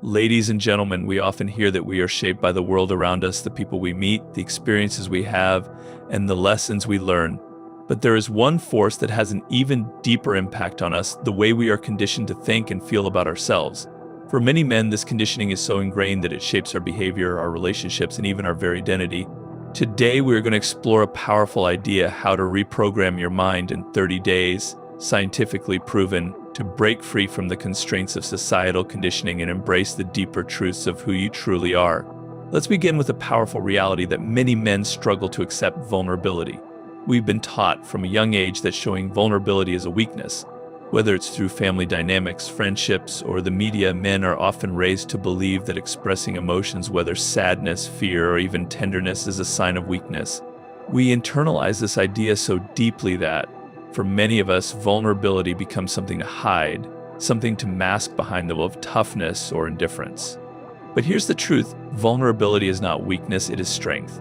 Ladies and gentlemen, we often hear that we are shaped by the world around us, the people we meet, the experiences we have, and the lessons we learn. But there is one force that has an even deeper impact on us, the way we are conditioned to think and feel about ourselves. For many men, this conditioning is so ingrained that it shapes our behavior, our relationships, and even our very identity. Today, we are going to explore a powerful idea, how to reprogram your mind in 30 days, scientifically proven, to break free from the constraints of societal conditioning and embrace the deeper truths of who you truly are. Let's begin with a powerful reality that many men struggle to accept: vulnerability. We've been taught from a young age that showing vulnerability is a weakness. Whether it's through family dynamics, friendships, or the media, men are often raised to believe that expressing emotions, whether sadness, fear, or even tenderness, is a sign of weakness. We internalize this idea so deeply that, for many of us, vulnerability becomes something to hide, something to mask behind the wall of toughness or indifference. But here's the truth: vulnerability is not weakness, it is strength.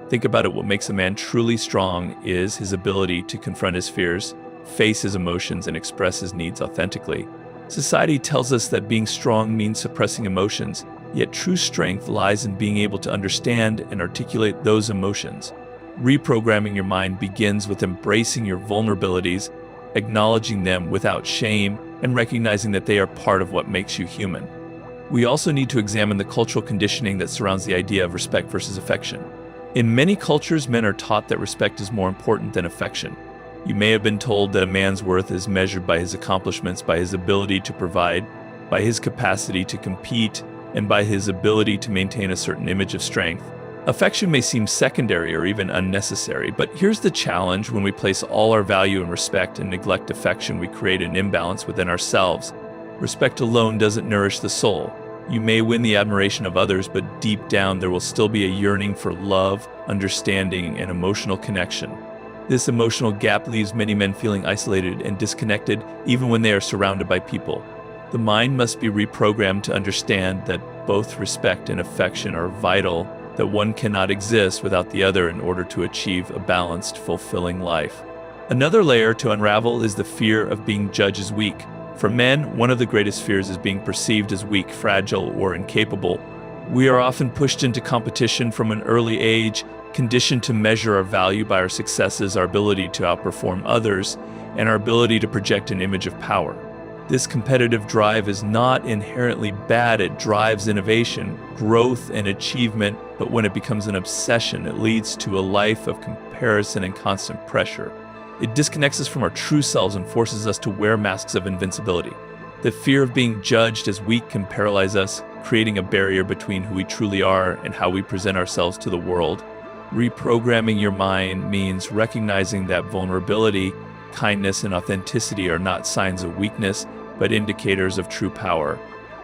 Think about it: what makes a man truly strong is his ability to confront his fears, face his emotions, and express his needs authentically. Society tells us that being strong means suppressing emotions, yet true strength lies in being able to understand and articulate those emotions. Reprogramming your mind begins with embracing your vulnerabilities, acknowledging them without shame, and recognizing that they are part of what makes you human. We also need to examine the cultural conditioning that surrounds the idea of respect versus affection. In many cultures, men are taught that respect is more important than affection. You may have been told that a man's worth is measured by his accomplishments, by his ability to provide, by his capacity to compete, and by his ability to maintain a certain image of strength. Affection may seem secondary or even unnecessary, but here's the challenge: when we place all our value in respect and neglect affection, we create an imbalance within ourselves. Respect alone doesn't nourish the soul. You may win the admiration of others, but deep down there will still be a yearning for love, understanding, and emotional connection. This emotional gap leaves many men feeling isolated and disconnected even when they are surrounded by people. The mind must be reprogrammed to understand that both respect and affection are vital, that one cannot exist without the other in order to achieve a balanced, fulfilling life. Another layer to unravel is the fear of being judged as weak. For men, one of the greatest fears is being perceived as weak, fragile, or incapable. We are often pushed into competition from an early age, conditioned to measure our value by our successes, our ability to outperform others, and our ability to project an image of power. This competitive drive is not inherently bad. It drives innovation, growth, and achievement, but when it becomes an obsession, it leads to a life of comparison and constant pressure. It disconnects us from our true selves and forces us to wear masks of invincibility. The fear of being judged as weak can paralyze us, creating a barrier between who we truly are and how we present ourselves to the world. Reprogramming your mind means recognizing that vulnerability, kindness, and authenticity are not signs of weakness, but indicators of true power.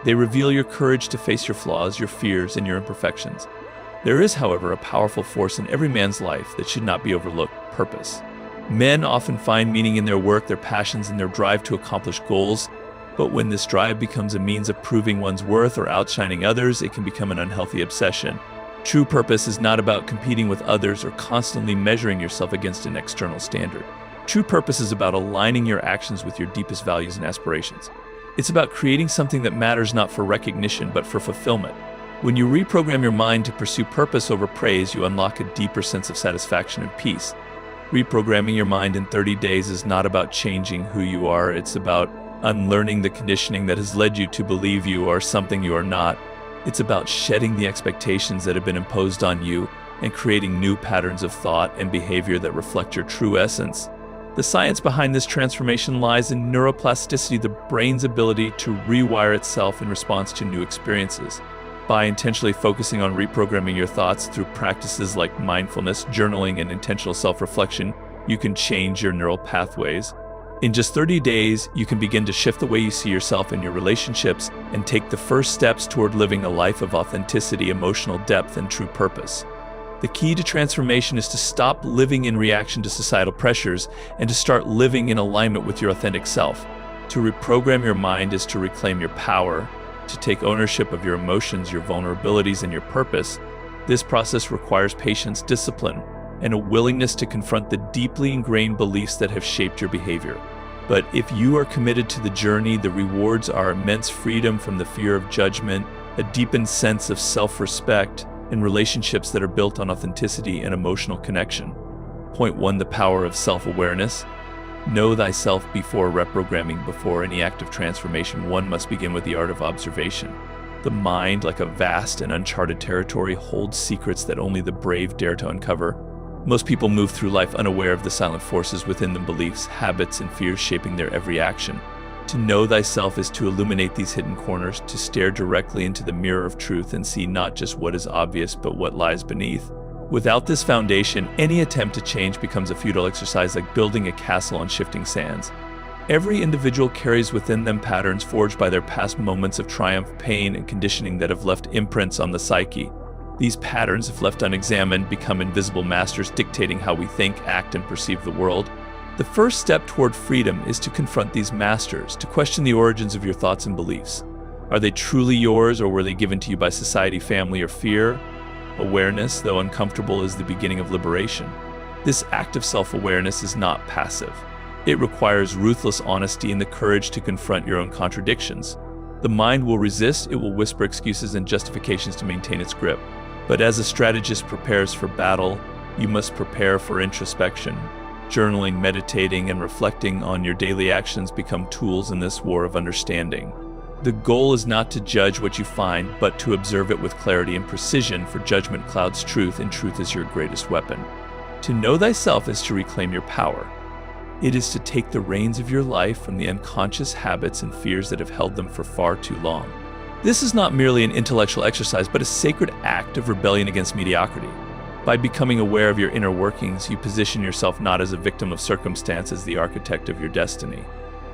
They reveal your courage to face your flaws, your fears, and your imperfections. There is, however, a powerful force in every man's life that should not be overlooked: purpose. Men often find meaning in their work, their passions, and their drive to accomplish goals. But when this drive becomes a means of proving one's worth or outshining others, it can become an unhealthy obsession. True purpose is not about competing with others or constantly measuring yourself against an external standard. True purpose is about aligning your actions with your deepest values and aspirations. It's about creating something that matters not for recognition, but for fulfillment. When you reprogram your mind to pursue purpose over praise, you unlock a deeper sense of satisfaction and peace. Reprogramming your mind in 30 days is not about changing who you are. It's about unlearning the conditioning that has led you to believe you are something you are not. It's about shedding the expectations that have been imposed on you and creating new patterns of thought and behavior that reflect your true essence. The science behind this transformation lies in neuroplasticity, the brain's ability to rewire itself in response to new experiences. By intentionally focusing on reprogramming your thoughts through practices like mindfulness, journaling, and intentional self-reflection, you can change your neural pathways. In just 30 days, you can begin to shift the way you see yourself and your relationships and take the first steps toward living a life of authenticity, emotional depth, and true purpose. The key to transformation is to stop living in reaction to societal pressures and to start living in alignment with your authentic self. To reprogram your mind is to reclaim your power, to take ownership of your emotions, your vulnerabilities, and your purpose. This process requires patience, discipline, and a willingness to confront the deeply ingrained beliefs that have shaped your behavior. But if you are committed to the journey, the rewards are immense: freedom from the fear of judgment, a deepened sense of self-respect, and relationships that are built on authenticity and emotional connection. Point 1, the power of self-awareness. Know thyself before reprogramming. Before any active transformation, one must begin with the art of observation. The mind, like a vast and uncharted territory, holds secrets that only the brave dare to uncover. Most people move through life unaware of the silent forces within them, beliefs, habits, and fears shaping their every action. To know thyself is to illuminate these hidden corners, to stare directly into the mirror of truth and see not just what is obvious, but what lies beneath. Without this foundation, any attempt to change becomes a futile exercise, like building a castle on shifting sands. Every individual carries within them patterns forged by their past moments of triumph, pain, and conditioning that have left imprints on the psyche. These patterns, if left unexamined, become invisible masters dictating how we think, act, and perceive the world. The first step toward freedom is to confront these masters, to question the origins of your thoughts and beliefs. Are they truly yours, or were they given to you by society, family, or fear? Awareness, though uncomfortable, is the beginning of liberation. This act of self-awareness is not passive. It requires ruthless honesty and the courage to confront your own contradictions. The mind will resist, it will whisper excuses and justifications to maintain its grip. But as a strategist prepares for battle, you must prepare for introspection. Journaling, meditating, and reflecting on your daily actions become tools in this war of understanding. The goal is not to judge what you find, but to observe it with clarity and precision, for judgment clouds truth, and truth is your greatest weapon. To know thyself is to reclaim your power. It is to take the reins of your life from the unconscious habits and fears that have held them for far too long. This is not merely an intellectual exercise, but a sacred act of rebellion against mediocrity. By becoming aware of your inner workings, you position yourself not as a victim of circumstance, as the architect of your destiny.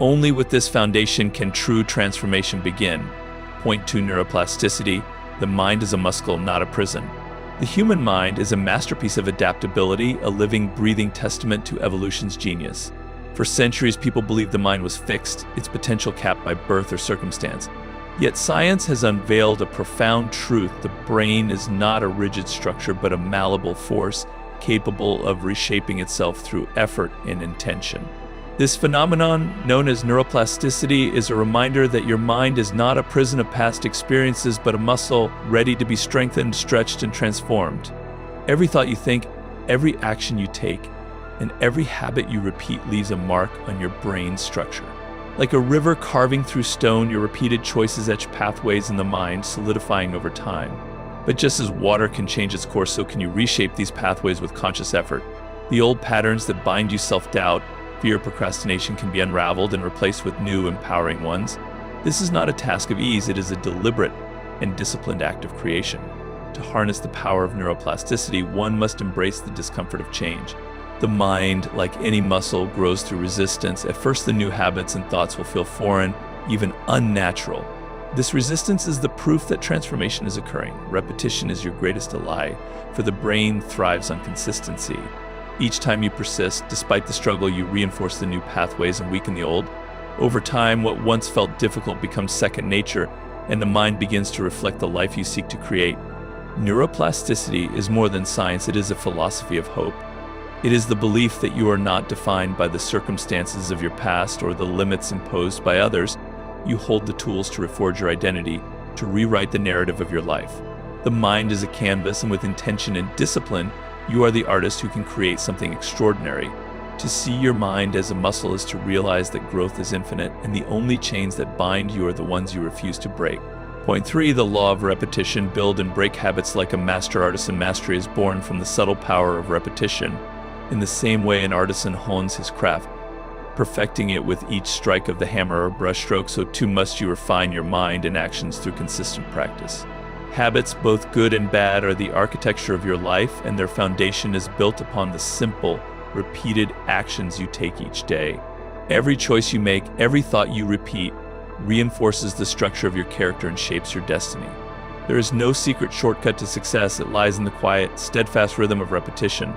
Only with this foundation can true transformation begin. Point 2, neuroplasticity. The mind is a muscle, not a prison. The human mind is a masterpiece of adaptability, a living, breathing testament to evolution's genius. For centuries, people believed the mind was fixed, its potential capped by birth or circumstance. Yet science has unveiled a profound truth. The brain is not a rigid structure, but a malleable force capable of reshaping itself through effort and intention. This phenomenon, known as neuroplasticity, is a reminder that your mind is not a prison of past experiences, but a muscle ready to be strengthened, stretched, and transformed. Every thought you think, every action you take, and every habit you repeat leaves a mark on your brain's structure. Like a river carving through stone, your repeated choices etch pathways in the mind, solidifying over time. But just as water can change its course, so can you reshape these pathways with conscious effort. The old patterns that bind you, self-doubt, fear, procrastination, can be unraveled and replaced with new, empowering ones. This is not a task of ease, it is a deliberate and disciplined act of creation. To harness the power of neuroplasticity, one must embrace the discomfort of change. The mind, like any muscle, grows through resistance. At first, the new habits and thoughts will feel foreign, even unnatural. This resistance is the proof that transformation is occurring. Repetition is your greatest ally, for the brain thrives on consistency. Each time you persist, despite the struggle, you reinforce the new pathways and weaken the old. Over time, what once felt difficult becomes second nature, and the mind begins to reflect the life you seek to create. Neuroplasticity is more than science, it is a philosophy of hope. It is the belief that you are not defined by the circumstances of your past or the limits imposed by others. You hold the tools to reforge your identity, to rewrite the narrative of your life. The mind is a canvas, and with intention and discipline, you are the artist who can create something extraordinary. To see your mind as a muscle is to realize that growth is infinite, and the only chains that bind you are the ones you refuse to break. Point 3, the law of repetition. Build and break habits like a master artisan. Mastery is born from the subtle power of repetition. In the same way an artisan hones his craft, perfecting it with each strike of the hammer or brushstroke, so too must you refine your mind and actions through consistent practice. Habits, both good and bad, are the architecture of your life, and their foundation is built upon the simple, repeated actions you take each day. Every choice you make, every thought you repeat, reinforces the structure of your character and shapes your destiny. There is no secret shortcut to success. It lies in the quiet, steadfast rhythm of repetition.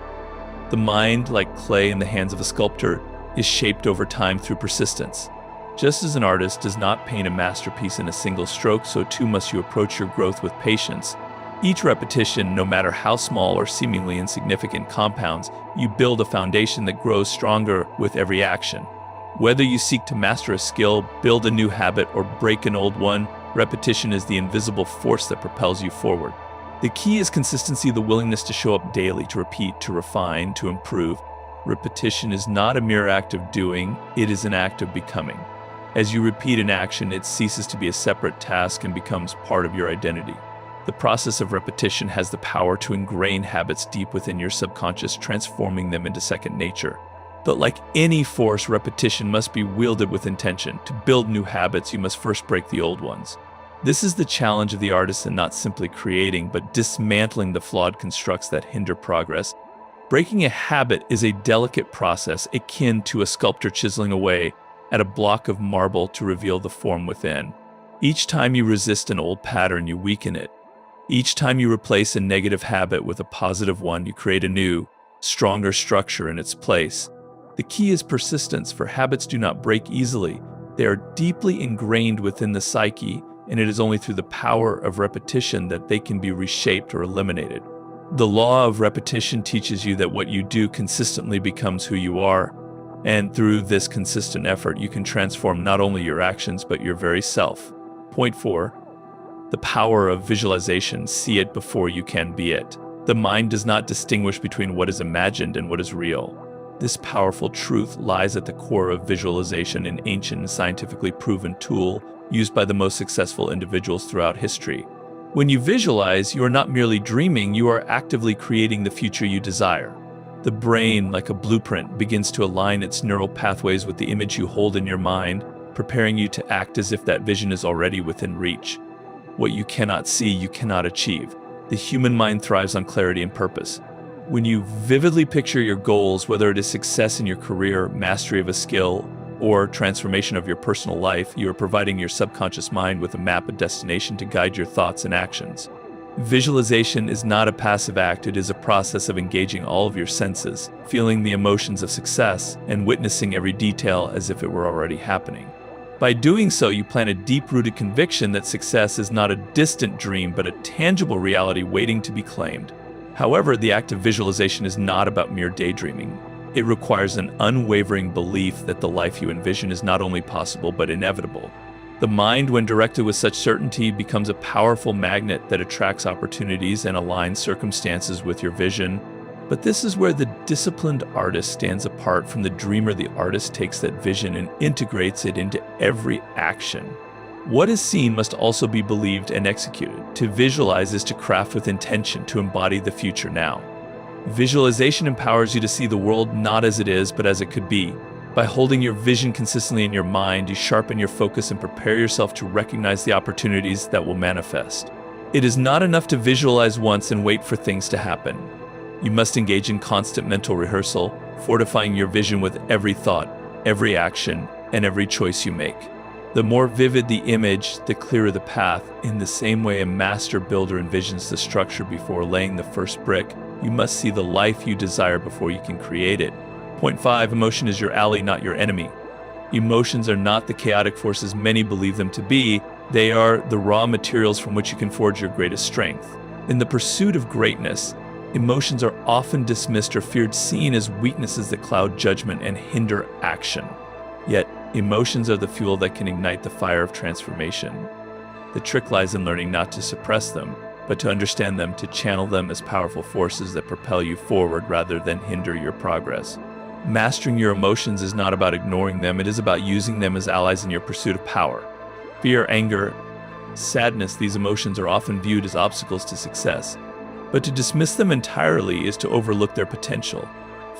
The mind, like clay in the hands of a sculptor, is shaped over time through persistence. Just as an artist does not paint a masterpiece in a single stroke, so too must you approach your growth with patience. Each repetition, no matter how small or seemingly insignificant, compounds. You build a foundation that grows stronger with every action. Whether you seek to master a skill, build a new habit, or break an old one, Repetition is the invisible force that propels you forward. The key is consistency, the willingness to show up daily, to repeat, to refine, to improve. Repetition is not a mere act of doing, it is an act of becoming. As you repeat an action, it ceases to be a separate task and becomes part of your identity. The process of repetition has the power to ingrain habits deep within your subconscious, transforming them into second nature. But like any force, repetition must be wielded with intention. To build new habits, you must first break the old ones. This is the challenge of the artist in not simply creating, but dismantling the flawed constructs that hinder progress. Breaking a habit is a delicate process akin to a sculptor chiseling away at a block of marble to reveal the form within. Each time you resist an old pattern, you weaken it. Each time you replace a negative habit with a positive one, you create a new, stronger structure in its place. The key is persistence, for habits do not break easily. They are deeply ingrained within the psyche, and it is only through the power of repetition that they can be reshaped or eliminated. The law of repetition teaches you that what you do consistently becomes who you are, and through this consistent effort, you can transform not only your actions, but your very self. Point 4. The power of visualization. See it before you can be it. The mind does not distinguish between what is imagined and what is real. This powerful truth lies at the core of visualization, an ancient and scientifically proven tool used by the most successful individuals throughout history. When you visualize, you are not merely dreaming, you are actively creating the future you desire. The brain, like a blueprint, begins to align its neural pathways with the image you hold in your mind, preparing you to act as if that vision is already within reach. What you cannot see, you cannot achieve. The human mind thrives on clarity and purpose. When you vividly picture your goals, whether it is success in your career, mastery of a skill, or transformation of your personal life, you are providing your subconscious mind with a map of destination to guide your thoughts and actions. Visualization is not a passive act, it is a process of engaging all of your senses, feeling the emotions of success, and witnessing every detail as if it were already happening. By doing so, you plant a deep-rooted conviction that success is not a distant dream, but a tangible reality waiting to be claimed. However, the act of visualization is not about mere daydreaming. It requires an unwavering belief that the life you envision is not only possible, but inevitable. The mind, when directed with such certainty, becomes a powerful magnet that attracts opportunities and aligns circumstances with your vision. But this is where the disciplined artist stands apart from the dreamer. The artist takes that vision and integrates it into every action. What is seen must also be believed and executed. To visualize is to craft with intention, to embody the future now. Visualization empowers you to see the world not as it is, but as it could be. By holding your vision consistently in your mind, you sharpen your focus and prepare yourself to recognize the opportunities that will manifest. It is not enough to visualize once and wait for things to happen. You must engage in constant mental rehearsal, fortifying your vision with every thought, every action, and every choice you make. The more vivid the image, the clearer the path. In the same way a master builder envisions the structure before laying the first brick, you must see the life you desire before you can create it. Point 5. Emotion is your ally, not your enemy. Emotions are not the chaotic forces many believe them to be. They are the raw materials from which you can forge your greatest strength. In the pursuit of greatness, emotions are often dismissed or feared, seen as weaknesses that cloud judgment and hinder action. Yet, emotions are the fuel that can ignite the fire of transformation. The trick lies in learning not to suppress them, but to understand them, to channel them as powerful forces that propel you forward rather than hinder your progress. Mastering your emotions is not about ignoring them, it is about using them as allies in your pursuit of power. Fear, anger, sadness, these emotions are often viewed as obstacles to success. But to dismiss them entirely is to overlook their potential.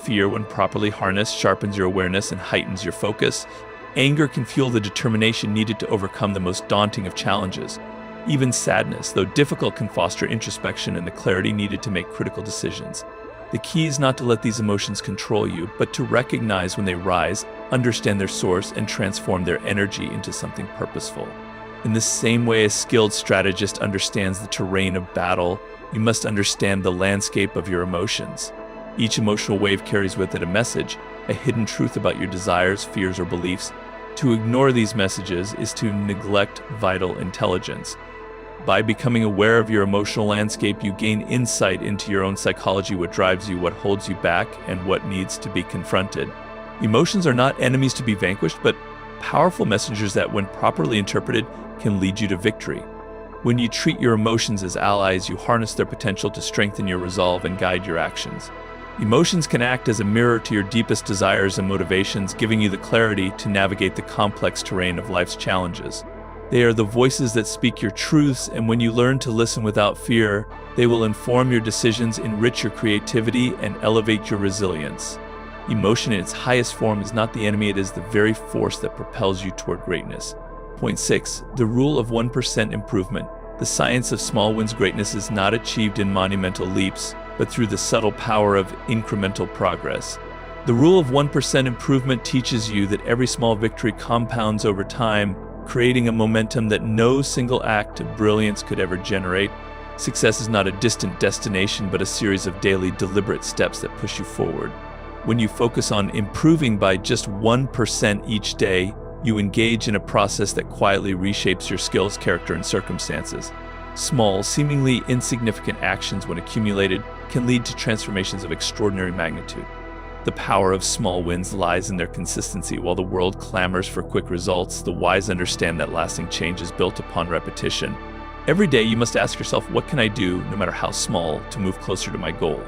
Fear, when properly harnessed, sharpens your awareness and heightens your focus. Anger can fuel the determination needed to overcome the most daunting of challenges. Even sadness, though difficult, can foster introspection and the clarity needed to make critical decisions. The key is not to let these emotions control you, but to recognize when they rise, understand their source, and transform their energy into something purposeful. In the same way a skilled strategist understands the terrain of battle, you must understand the landscape of your emotions. Each emotional wave carries with it a message, a hidden truth about your desires, fears, or beliefs. To ignore these messages is to neglect vital intelligence. By becoming aware of your emotional landscape, you gain insight into your own psychology, what drives you, what holds you back, and what needs to be confronted. Emotions are not enemies to be vanquished, but powerful messengers that, when properly interpreted, can lead you to victory. When you treat your emotions as allies, you harness their potential to strengthen your resolve and guide your actions. Emotions can act as a mirror to your deepest desires and motivations, giving you the clarity to navigate the complex terrain of life's challenges. They are the voices that speak your truths, and when you learn to listen without fear, they will inform your decisions, enrich your creativity, and elevate your resilience. Emotion in its highest form is not the enemy, it is the very force that propels you toward greatness. Point 6. The rule of 1% improvement. The science of small wins. Greatness is not achieved in monumental leaps, but through the subtle power of incremental progress. The rule of 1% improvement teaches you that every small victory compounds over time, creating a momentum that no single act of brilliance could ever generate. Success is not a distant destination, but a series of daily, deliberate steps that push you forward. When you focus on improving by just 1% each day, you engage in a process that quietly reshapes your skills, character, and circumstances. Small, seemingly insignificant actions, when accumulated, can lead to transformations of extraordinary magnitude. The power of small wins lies in their consistency. While the world clamors for quick results, the wise understand that lasting change is built upon repetition. Every day you must ask yourself, what can I do, no matter how small, to move closer to my goal?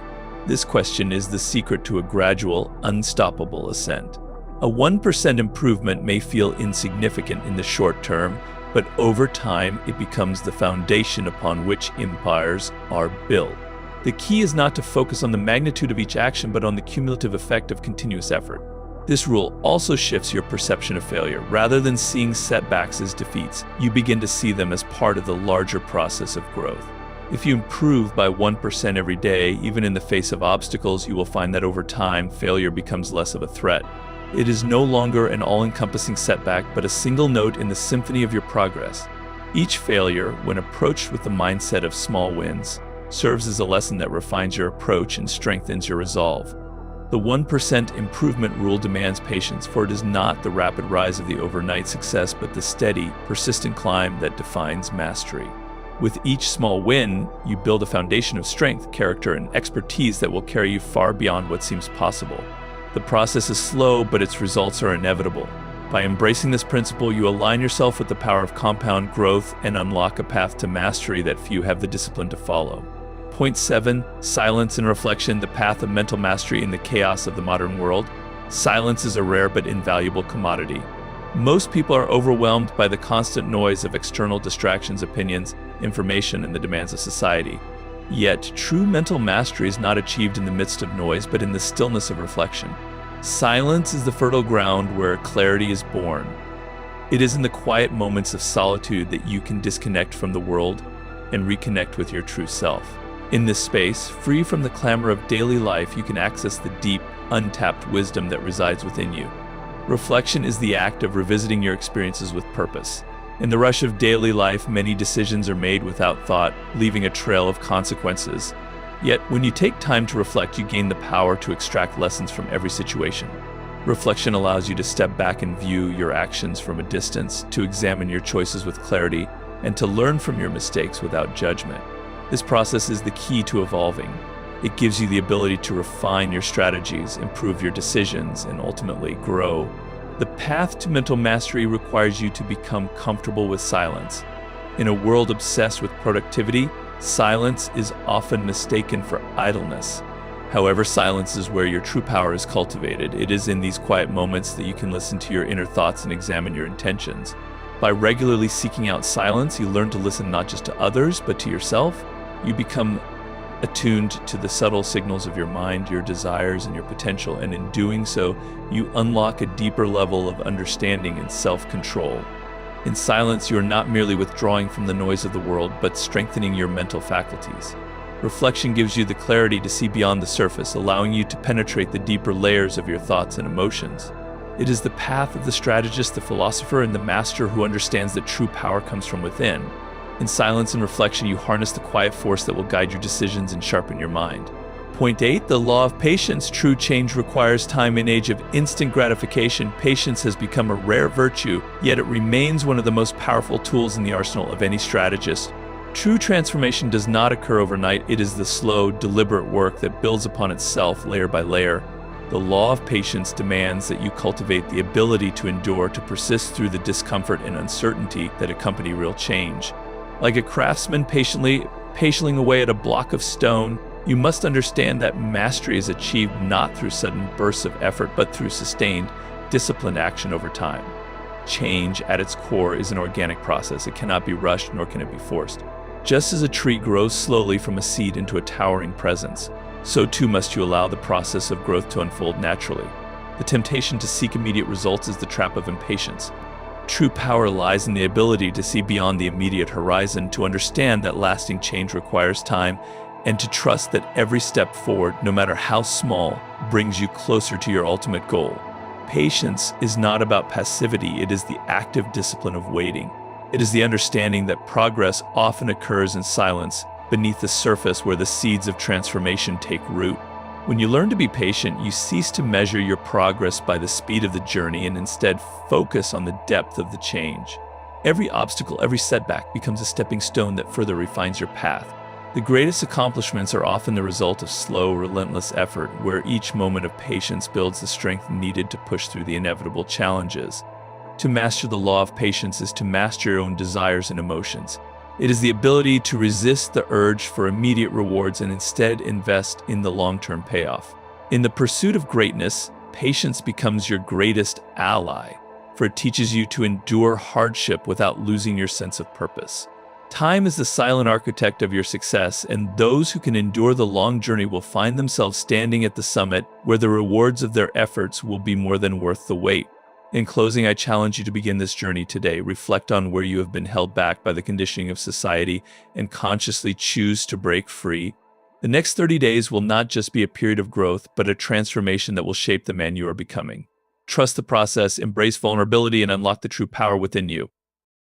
This question is the secret to a gradual, unstoppable ascent. A 1% improvement may feel insignificant in the short term, but over time it becomes the foundation upon which empires are built. The key is not to focus on the magnitude of each action, but on the cumulative effect of continuous effort. This rule also shifts your perception of failure. Rather than seeing setbacks as defeats, you begin to see them as part of the larger process of growth. If you improve by 1% every day, even in the face of obstacles, you will find that over time, failure becomes less of a threat. It is no longer an all-encompassing setback, but a single note in the symphony of your progress. Each failure, when approached with the mindset of small wins, serves as a lesson that refines your approach and strengthens your resolve. The 1% improvement rule demands patience, for it is not the rapid rise of the overnight success, but the steady, persistent climb that defines mastery. With each small win, you build a foundation of strength, character, and expertise that will carry you far beyond what seems possible. The process is slow, but its results are inevitable. By embracing this principle, you align yourself with the power of compound growth and unlock a path to mastery that few have the discipline to follow. Point 7. Silence and reflection, the path of mental mastery in the chaos of the modern world. Silence is a rare but invaluable commodity. Most people are overwhelmed by the constant noise of external distractions, opinions, information, and the demands of society. Yet, true mental mastery is not achieved in the midst of noise, but in the stillness of reflection. Silence is the fertile ground where clarity is born. It is in the quiet moments of solitude that you can disconnect from the world and reconnect with your true self. In this space, free from the clamor of daily life, you can access the deep, untapped wisdom that resides within you. Reflection is the act of revisiting your experiences with purpose. In the rush of daily life, many decisions are made without thought, leaving a trail of consequences. Yet, when you take time to reflect, you gain the power to extract lessons from every situation. Reflection allows you to step back and view your actions from a distance, to examine your choices with clarity, and to learn from your mistakes without judgment. This process is the key to evolving. It gives you the ability to refine your strategies, improve your decisions, and ultimately grow. The path to mental mastery requires you to become comfortable with silence. In a world obsessed with productivity, silence is often mistaken for idleness. However, silence is where your true power is cultivated. It is in these quiet moments that you can listen to your inner thoughts and examine your intentions. By regularly seeking out silence, you learn to listen not just to others, but to yourself. You become attuned to the subtle signals of your mind, your desires, and your potential, and in doing so, you unlock a deeper level of understanding and self-control. In silence, you are not merely withdrawing from the noise of the world, but strengthening your mental faculties. Reflection gives you the clarity to see beyond the surface, allowing you to penetrate the deeper layers of your thoughts and emotions. It is the path of the strategist, the philosopher, and the master who understands that true power comes from within. In silence and reflection, you harness the quiet force that will guide your decisions and sharpen your mind. Point 8. The law of patience. True change requires time. In an age of instant gratification, patience has become a rare virtue, yet it remains one of the most powerful tools in the arsenal of any strategist. True transformation does not occur overnight. It is the slow, deliberate work that builds upon itself layer by layer. The law of patience demands that you cultivate the ability to endure, to persist through the discomfort and uncertainty that accompany real change. Like a craftsman patiently away at a block of stone, you must understand that mastery is achieved not through sudden bursts of effort, but through sustained, disciplined action over time. Change, at its core, is an organic process. It cannot be rushed, nor can it be forced. Just as a tree grows slowly from a seed into a towering presence, so too must you allow the process of growth to unfold naturally. The temptation to seek immediate results is the trap of impatience. True power lies in the ability to see beyond the immediate horizon, to understand that lasting change requires time, and to trust that every step forward, no matter how small, brings you closer to your ultimate goal. Patience is not about passivity, it is the active discipline of waiting. It is the understanding that progress often occurs in silence, beneath the surface where the seeds of transformation take root. When you learn to be patient, you cease to measure your progress by the speed of the journey and instead focus on the depth of the change. Every obstacle, every setback becomes a stepping stone that further refines your path. The greatest accomplishments are often the result of slow, relentless effort, where each moment of patience builds the strength needed to push through the inevitable challenges. To master the law of patience is to master your own desires and emotions. It is the ability to resist the urge for immediate rewards and instead invest in the long-term payoff. In the pursuit of greatness, patience becomes your greatest ally, for it teaches you to endure hardship without losing your sense of purpose. Time is the silent architect of your success, and those who can endure the long journey will find themselves standing at the summit, where the rewards of their efforts will be more than worth the wait. In closing, I challenge you to begin this journey today. Reflect on where you have been held back by the conditioning of society and consciously choose to break free. The next 30 days will not just be a period of growth, but a transformation that will shape the man you are becoming. Trust the process, embrace vulnerability, and unlock the true power within you.